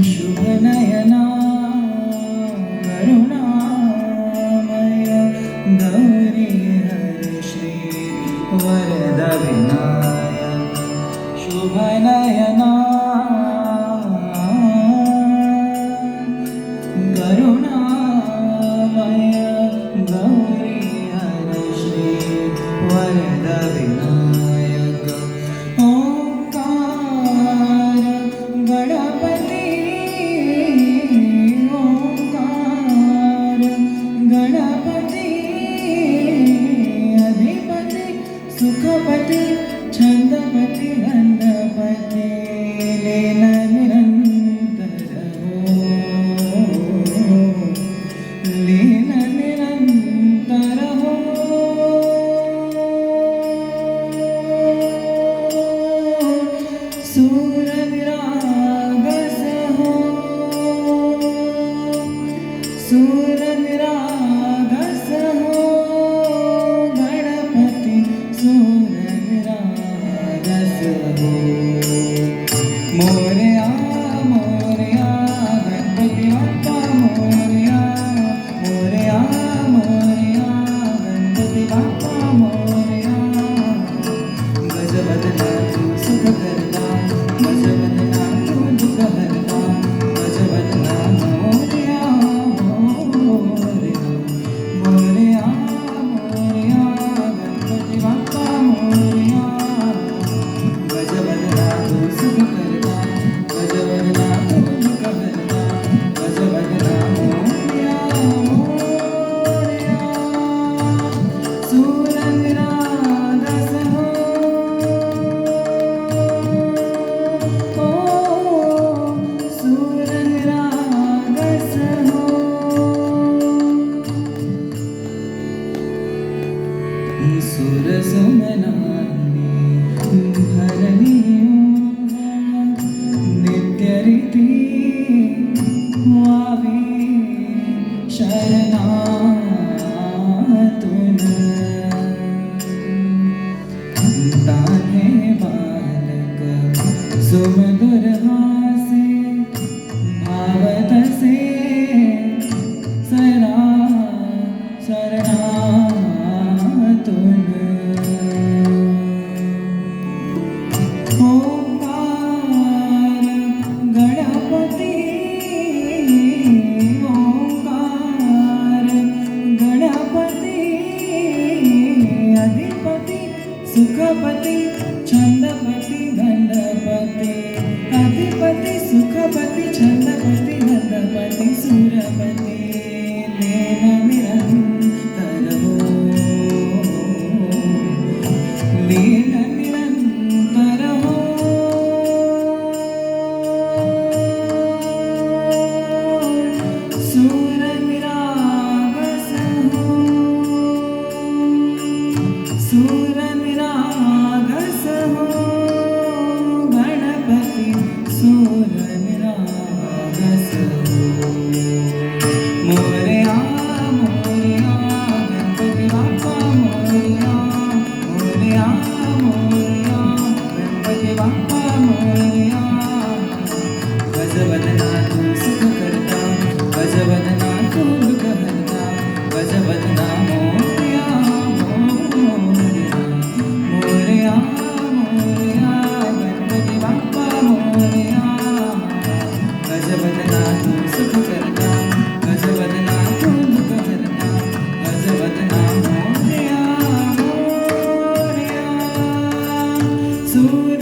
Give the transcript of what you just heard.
शुभनयना करुणामय गौरी हरश्री वरद विनायक शुभनयना करुणामय गौरी हरश्री वरद विनायक ओंकार गणपती गणपती अधिपती सुखपती छंदपती गणपती लीन निरंतर हो लीन निरंतर हो सूर विरागस हो सूर विरागस हो गणपती सूर विरागस हो मोरया मोरया गणपती बाप्पा मोरया मोरया मोरया गणपती बाप्पा मोरया गजवदना तू सुख करता गजवदना तू दुःख हरता गजवदना मोरया मोरया मोरया मोरया गणपती बाप्पा मोरया गजवदना तू सुख करता गजवदना तू दुःख हरता गजवदना मोरया मोरया सूर विरागस हो सूर विरागस हो सुर सुमनानी भरणी नित्य रीती व्हावी शरणातून ताने बालक सुमधुर हासे भावतसे सरा शरणातून ओंकार गणपती ओंकार गणपती अधिपती सुखपती छंदपती गणपती अधिपती सुखपती छंदपती गणपती सुरपती लीन निरंतर हो लीन निरंतर हो सूर विरागस हो सूर विरागस हो गणपती सूर विरागस हो मोरया मोरया गणपती बाप्पा मोरया मोरया मोरया गणपती बाप्पा मोरया गजवदना तू सुख करता गजवदना तू दुःख हरता गजवदना मोरया मोरया मोरया मोरया गणपती बाप्पा मोरया गजवदना तू सुख करता गजवदना तू दुःख हरता गजवदना मोरया मोरया सूर